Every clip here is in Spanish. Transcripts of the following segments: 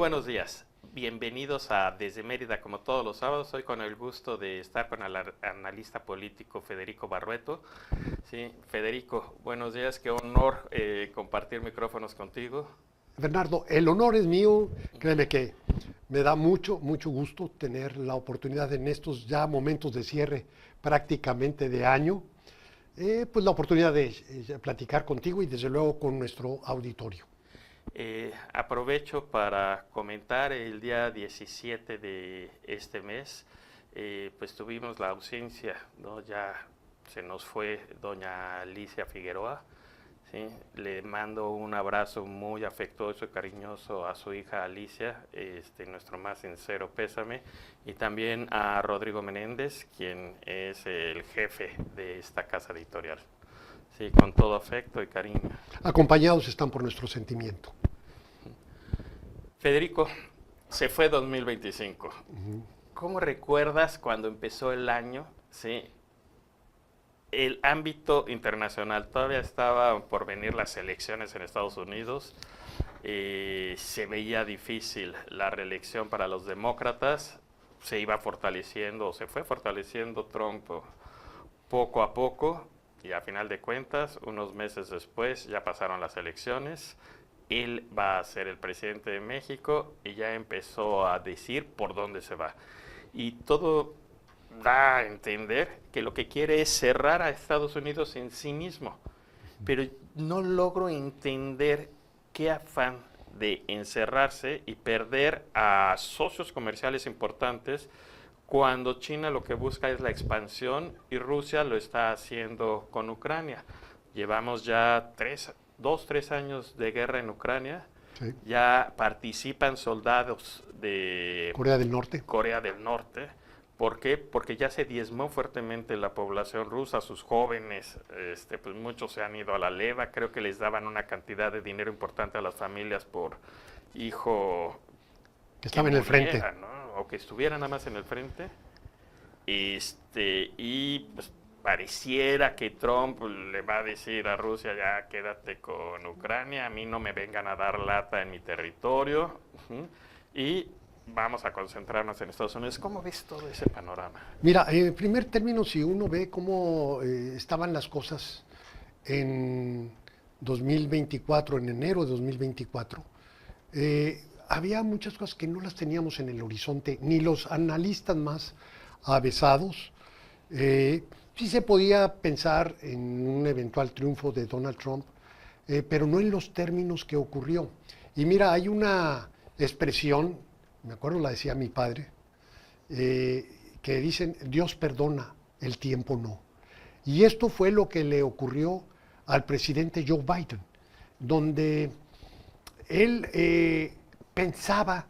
buenos días. Bienvenidos a Desde Mérida, como todos los sábados. Hoy con el gusto de estar con el analista político Federico Barrueto. Sí, Federico, buenos días. Qué honor compartir micrófonos contigo. Bernardo, el honor es mío. Créeme que me da mucho gusto tener la oportunidad en estos ya momentos de cierre prácticamente de año, pues la oportunidad de platicar contigo y desde luego con nuestro auditorio. Aprovecho para comentar el día 17 de este mes, pues tuvimos la ausencia, ¿no? Ya se nos fue doña Alicia Figueroa, ¿sí? Le mando un abrazo muy afectuoso y cariñoso a su hija Alicia, nuestro más sincero pésame, y también a Rodrigo Menéndez, quien es el jefe de esta casa editorial. Sí, con todo afecto y cariño. Acompañados están por nuestro sentimiento. Federico, se fue 2025. ¿Cómo recuerdas cuando empezó el año? Sí, el ámbito internacional, todavía estaban por venir las elecciones en Estados Unidos, se veía difícil la reelección para los demócratas, se iba fortaleciendo, o se fue fortaleciendo Trump poco a poco, y a final de cuentas, unos meses después, ya pasaron las elecciones. Él va a ser el presidente de México y ya empezó a decir por dónde se va. Y todo da a entender que lo que quiere es cerrar a Estados Unidos en sí mismo. Pero no logro entender qué afán de encerrarse y perder a socios comerciales importantes cuando China lo que busca es la expansión y Rusia lo está haciendo con Ucrania. Llevamos ya 2-3 años de guerra en Ucrania. Sí. Ya participan soldados de Corea del Norte. ¿Por qué? Porque ya se diezmó fuertemente la población rusa, sus jóvenes, pues muchos se han ido a la leva. Creo que les daban una cantidad de dinero importante a las familias por hijo que estaba en el frente, ¿no? O que estuviera nada más en el frente. Y pues pareciera que Trump le va a decir a Rusia, ya quédate con Ucrania, a mí no me vengan a dar lata en mi territorio, y vamos a concentrarnos en Estados Unidos. ¿Cómo ves todo ese panorama? Mira, en primer término, si uno ve cómo estaban las cosas en 2024, en enero de 2024, había muchas cosas que no las teníamos en el horizonte, ni los analistas más avesados. Sí se podía pensar en un eventual triunfo de Donald Trump, pero no en los términos que ocurrió. Y mira, hay una expresión, me acuerdo la decía mi padre, que dicen, Dios perdona, el tiempo no. Y esto fue lo que le ocurrió al presidente Joe Biden, donde él pensaba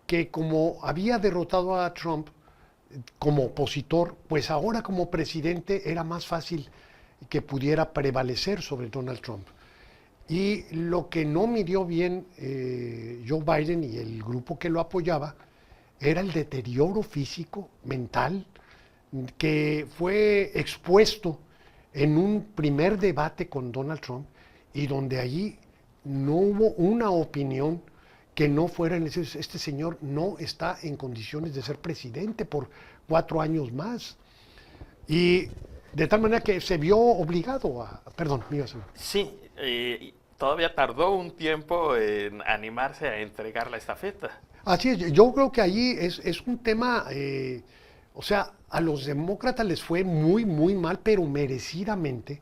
que como había derrotado a Trump como opositor, pues ahora como presidente era más fácil que pudiera prevalecer sobre Donald Trump. Y lo que no midió bien Joe Biden y el grupo que lo apoyaba era el deterioro físico, mental, que fue expuesto en un primer debate con Donald Trump y donde allí no hubo una opinión que no fuera en ese, este señor no está en condiciones de ser presidente por 4 años más. Y de tal manera que se vio obligado a... Perdón, mío. Sí, todavía tardó un tiempo en animarse a entregar la estafeta. Así es, yo creo que allí es un tema, o sea, a los demócratas les fue muy mal, pero merecidamente.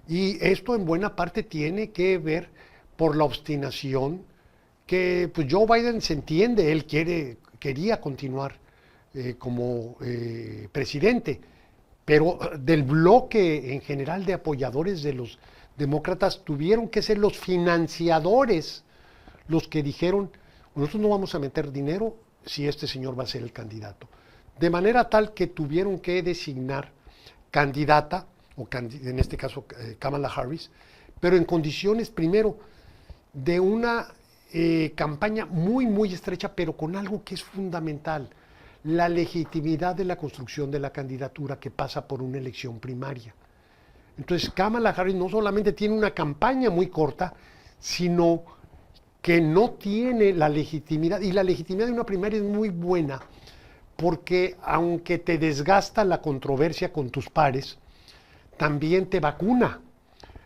Y esto en buena parte tiene que ver por la obstinación que pues Joe Biden se entiende, él quería continuar como presidente, pero del bloque en general de apoyadores de los demócratas tuvieron que ser los financiadores los que dijeron, nosotros no vamos a meter dinero si este señor va a ser el candidato. De manera tal que tuvieron que designar candidata, o en este caso Kamala Harris, pero en condiciones primero de una campaña muy estrecha, pero con algo que es fundamental, la legitimidad de la construcción de la candidatura que pasa por una elección primaria. Entonces Kamala Harris no solamente tiene una campaña muy corta, sino que no tiene la legitimidad, y la legitimidad de una primaria es muy buena, porque aunque te desgasta la controversia con tus pares, también te vacuna.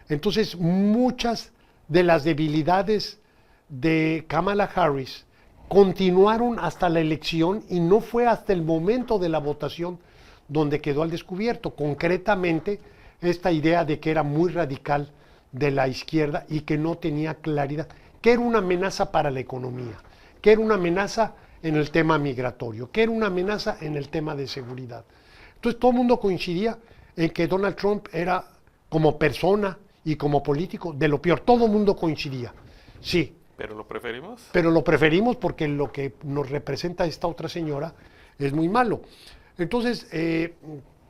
Entonces, muchas de las debilidades de Kamala Harris continuaron hasta la elección y no fue hasta el momento de la votación donde quedó al descubierto. Concretamente, esta idea de que era muy radical de la izquierda y que no tenía claridad, que era una amenaza para la economía, que era una amenaza en el tema migratorio, que era una amenaza en el tema de seguridad. Entonces todo el mundo coincidía en que Donald Trump era, como persona y como político, de lo peor. Todo el mundo coincidía, sí. ¿Pero lo preferimos? Pero lo preferimos porque lo que nos representa esta otra señora es muy malo. Entonces,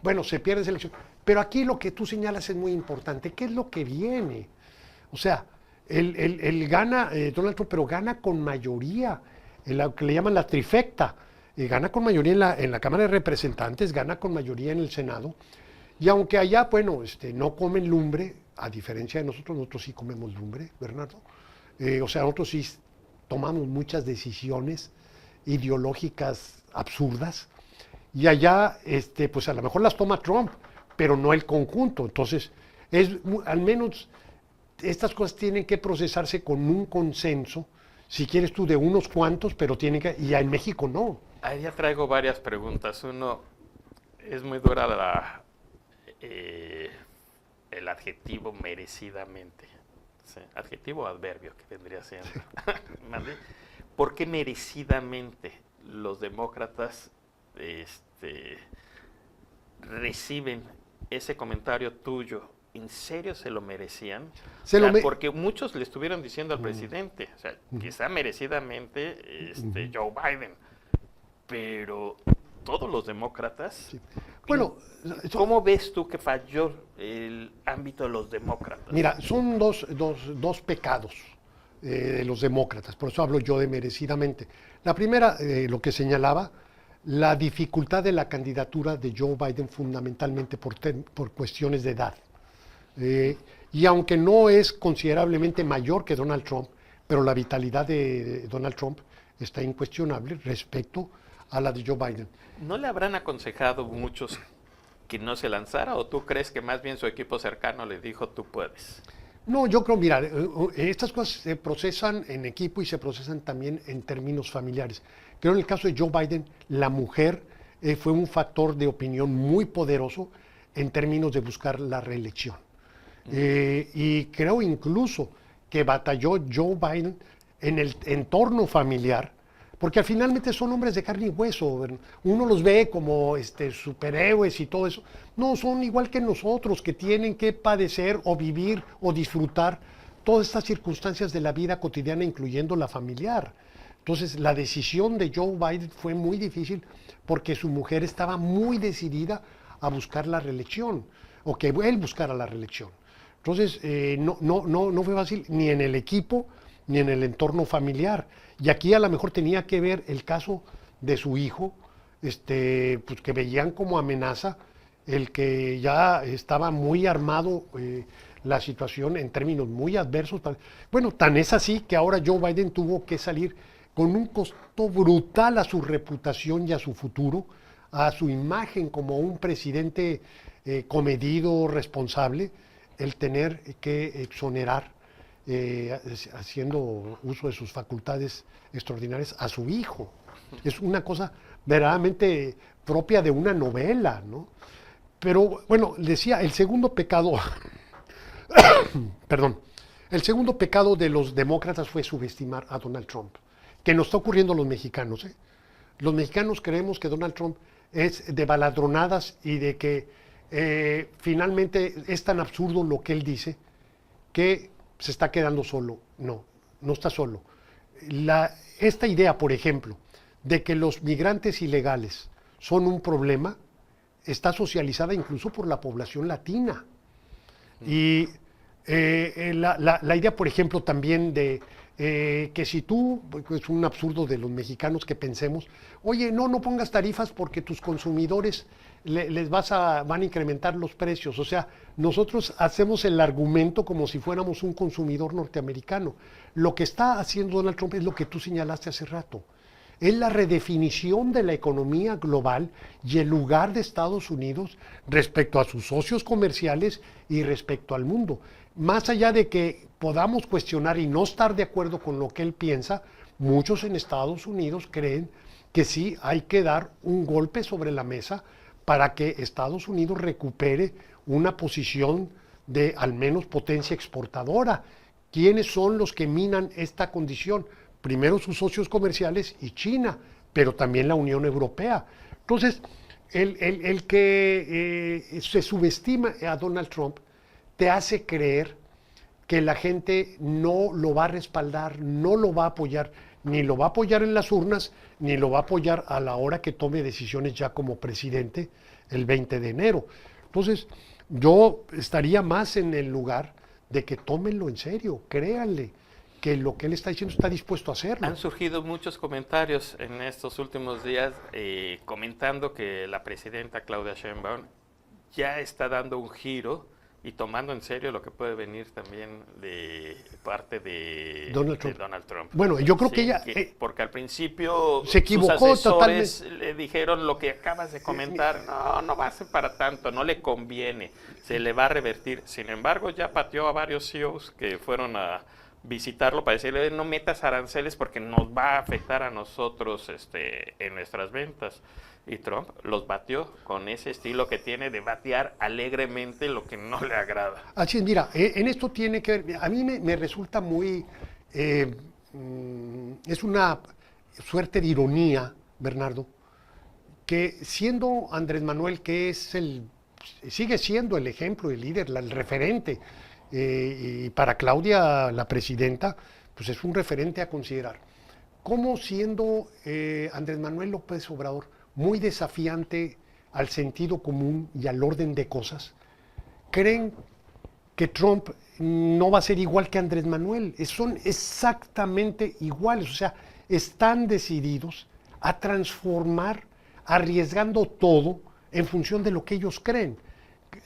bueno, se pierde esa elección. Pero aquí lo que tú señalas es muy importante. ¿Qué es lo que viene? O sea, él gana, Donald Trump, pero gana con mayoría, en lo que le llaman la trifecta. Gana con mayoría en la Cámara de Representantes, gana con mayoría en el Senado. Y aunque allá, bueno, no comen lumbre, a diferencia de nosotros sí comemos lumbre, Bernardo. O sea, nosotros sí tomamos muchas decisiones ideológicas absurdas. Y allá, pues a lo mejor las toma Trump, pero no el conjunto. Entonces, al menos estas cosas tienen que procesarse con un consenso, si quieres tú, de unos cuantos, pero tienen que, y en México no. Ahí ya traigo varias preguntas. Uno, es muy dura el adjetivo merecidamente. ¿Sí? Adjetivo o adverbio, que vendría siendo. ¿Por qué merecidamente los demócratas reciben ese comentario tuyo? ¿En serio se lo merecían? Porque muchos le estuvieron diciendo al presidente, o sea, quizá merecidamente Joe Biden, pero todos los demócratas. Sí. Bueno, ¿cómo ves tú que falló el ámbito de los demócratas? Mira, son dos pecados de los demócratas, por eso hablo yo de merecidamente. La primera, lo que señalaba, la dificultad de la candidatura de Joe Biden fundamentalmente por cuestiones de edad. Y aunque no es considerablemente mayor que Donald Trump, pero la vitalidad de Donald Trump está incuestionable respecto a la de Joe Biden. ¿No le habrán aconsejado muchos que no se lanzara o tú crees que más bien su equipo cercano le dijo tú puedes? No, yo creo, mira, estas cosas se procesan en equipo y se procesan también en términos familiares. Creo en el caso de Joe Biden, la mujer fue un factor de opinión muy poderoso en términos de buscar la reelección. Y creo incluso que batalló Joe Biden en el entorno familiar, porque finalmente son hombres de carne y hueso. Uno los ve como superhéroes y todo eso. No, son igual que nosotros, que tienen que padecer o vivir o disfrutar todas estas circunstancias de la vida cotidiana, incluyendo la familiar. Entonces, la decisión de Joe Biden fue muy difícil porque su mujer estaba muy decidida a buscar la reelección, o que él buscara la reelección. Entonces, no fue fácil ni en el equipo ni en el entorno familiar. Y aquí a lo mejor tenía que ver el caso de su hijo, pues que veían como amenaza el que ya estaba muy armado la situación en términos muy adversos. Bueno, tan es así que ahora Joe Biden tuvo que salir con un costo brutal a su reputación y a su futuro, a su imagen como un presidente comedido, responsable, el tener que exonerar, haciendo uso de sus facultades extraordinarias, a su hijo. Es una cosa verdaderamente propia de una novela, ¿no? Pero bueno, decía, el segundo pecado, perdón, el segundo pecado de los demócratas fue subestimar a Donald Trump, que nos está ocurriendo a los mexicanos, ¿eh? Los mexicanos creemos que Donald Trump es de baladronadas y de que finalmente es tan absurdo lo que él dice que se está quedando solo. No, no está solo. Esta idea, por ejemplo, de que los migrantes ilegales son un problema, está socializada incluso por la población latina. Y la idea, por ejemplo, también de que si tú, es un absurdo de los mexicanos que pensemos, oye, no pongas tarifas porque tus consumidores van a incrementar los precios. O sea, nosotros hacemos el argumento como si fuéramos un consumidor norteamericano. Lo que está haciendo Donald Trump es lo que tú señalaste hace rato. Es la redefinición de la economía global y el lugar de Estados Unidos respecto a sus socios comerciales y respecto al mundo. Más allá de que podamos cuestionar y no estar de acuerdo con lo que él piensa, muchos en Estados Unidos creen que sí hay que dar un golpe sobre la mesa para que Estados Unidos recupere una posición de al menos potencia exportadora. ¿Quiénes son los que minan esta condición? Primero sus socios comerciales y China, pero también la Unión Europea. Entonces, el que se subestima a Donald Trump te hace creer que la gente no lo va a respaldar, no lo va a apoyar, ni lo va a apoyar en las urnas, ni lo va a apoyar a la hora que tome decisiones ya como presidente el 20 de enero. Entonces, yo estaría más en el lugar de que tómenlo en serio, créanle que lo que él está diciendo está dispuesto a hacerlo. Han surgido muchos comentarios en estos últimos días comentando que la presidenta Claudia Sheinbaum ya está dando un giro y tomando en serio lo que puede venir también de parte de Donald Trump. Bueno, yo creo sí, que ella... porque al principio se equivocó sus asesores totalmente. le dijeron lo que acabas de comentar, no va a ser para tanto, no le conviene, se le va a revertir. Sin embargo, ya pateó a varios CEOs que fueron a visitarlo para decirle no metas aranceles porque nos va a afectar a nosotros en nuestras ventas. Y Trump los batió con ese estilo que tiene de batear alegremente lo que no le agrada. Así es, mira, en esto tiene que ver, a mí me resulta muy, es una suerte de ironía, Bernardo, que siendo Andrés Manuel, que es sigue siendo el ejemplo, el líder, el referente, y para Claudia, la presidenta, pues es un referente a considerar. ¿Cómo siendo Andrés Manuel López Obrador muy desafiante al sentido común y al orden de cosas, creen que Trump no va a ser igual que Andrés Manuel? Son exactamente iguales, o sea, están decididos a transformar, arriesgando todo en función de lo que ellos creen.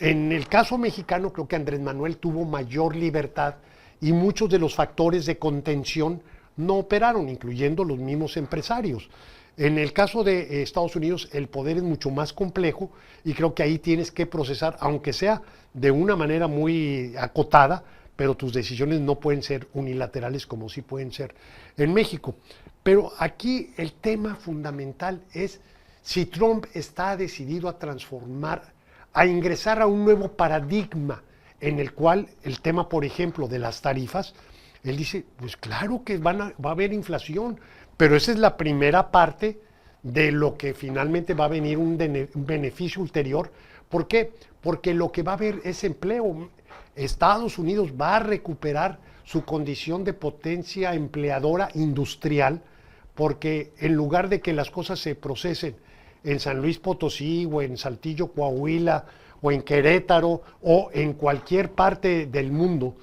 En el caso mexicano, creo que Andrés Manuel tuvo mayor libertad y muchos de los factores de contención no operaron, incluyendo los mismos empresarios. En el caso de Estados Unidos, el poder es mucho más complejo y creo que ahí tienes que procesar, aunque sea de una manera muy acotada, pero tus decisiones no pueden ser unilaterales como sí pueden ser en México. Pero aquí el tema fundamental es si Trump está decidido a transformar, a ingresar a un nuevo paradigma en el cual el tema, por ejemplo, de las tarifas, él dice, pues claro que va a haber inflación, pero esa es la primera parte de lo que finalmente va a venir un beneficio ulterior. ¿Por qué? Porque lo que va a haber es empleo. Estados Unidos va a recuperar su condición de potencia empleadora industrial, porque en lugar de que las cosas se procesen en San Luis Potosí o en Saltillo, Coahuila o en Querétaro o en cualquier parte del mundo,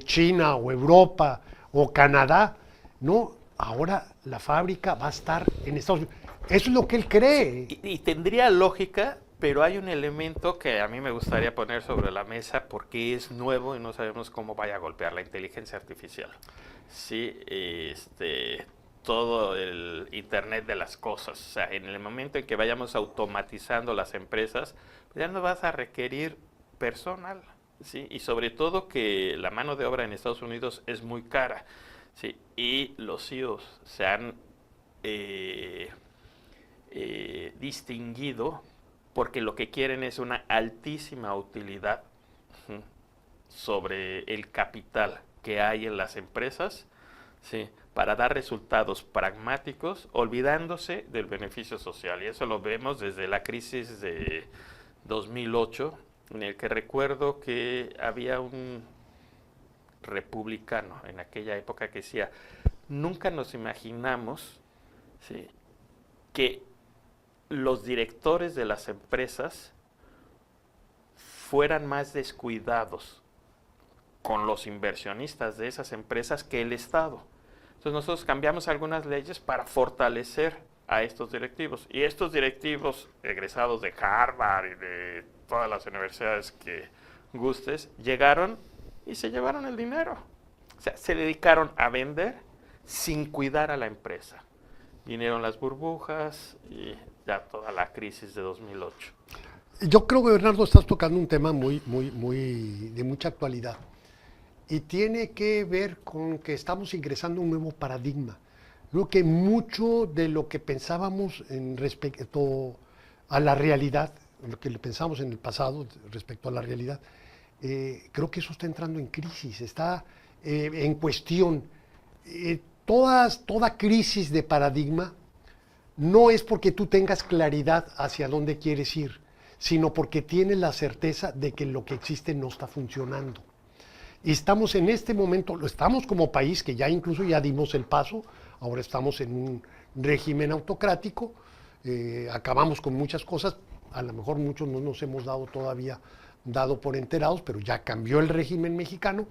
China o Europa o Canadá, no, ahora la fábrica va a estar en Estados Unidos. Eso es lo que él cree. Y tendría lógica, pero hay un elemento que a mí me gustaría poner sobre la mesa porque es nuevo y no sabemos cómo vaya a golpear la inteligencia artificial. Sí, todo el Internet de las cosas. O sea, en el momento en que vayamos automatizando las empresas, ya no vas a requerir personal, ¿sí? Y sobre todo que la mano de obra en Estados Unidos es muy cara, ¿sí? Y los CEOs se han distinguido porque lo que quieren es una altísima utilidad sobre el capital que hay en las empresas, ¿sí? Para dar resultados pragmáticos, olvidándose del beneficio social. Y eso lo vemos desde la crisis de 2008, en el que recuerdo que había un republicano en aquella época que decía, nunca nos imaginamos, ¿sí?, que los directores de las empresas fueran más descuidados con los inversionistas de esas empresas que el Estado. Entonces nosotros cambiamos algunas leyes para fortalecer a estos directivos. Y estos directivos egresados de Harvard y de todas las universidades que gustes, llegaron y se llevaron el dinero. O sea, se dedicaron a vender sin cuidar a la empresa. Vinieron las burbujas y ya toda la crisis de 2008. Yo creo que, Bernardo, estás tocando un tema de mucha actualidad. Y tiene que ver con que estamos ingresando a un nuevo paradigma. Creo que mucho de lo que pensábamos en respecto a la realidad, lo que pensamos en el pasado respecto a la realidad, creo que eso está entrando en crisis, está en cuestión. Toda crisis de paradigma no es porque tú tengas claridad hacia dónde quieres ir, sino porque tienes la certeza de que lo que existe no está funcionando. Y estamos en este momento, lo estamos como país, que ya incluso ya dimos el paso, ahora estamos en un régimen autocrático, acabamos con muchas cosas, a lo mejor muchos no nos hemos dado por enterados, pero ya cambió el régimen mexicano,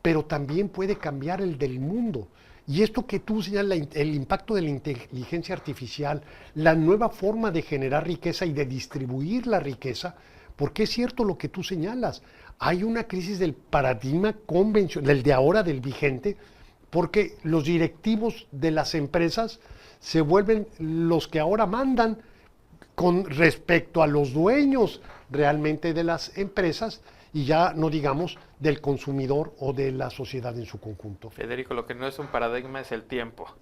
pero también puede cambiar el del mundo. Y esto que tú señalas, el impacto de la inteligencia artificial, la nueva forma de generar riqueza y de distribuir la riqueza, porque es cierto lo que tú señalas, hay una crisis del paradigma convencional, del de ahora, del vigente, porque los directivos de las empresas se vuelven los que ahora mandan con respecto a los dueños realmente de las empresas, y ya no digamos del consumidor o de la sociedad en su conjunto. Federico, lo que no es un paradigma es el tiempo.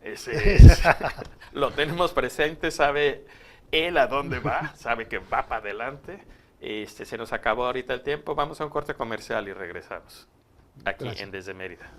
Lo tenemos presente, sabe él a dónde va, sabe que va para adelante. Se nos acabó ahorita el tiempo, vamos a un corte comercial y regresamos. Aquí Gracias. En Desde Mérida.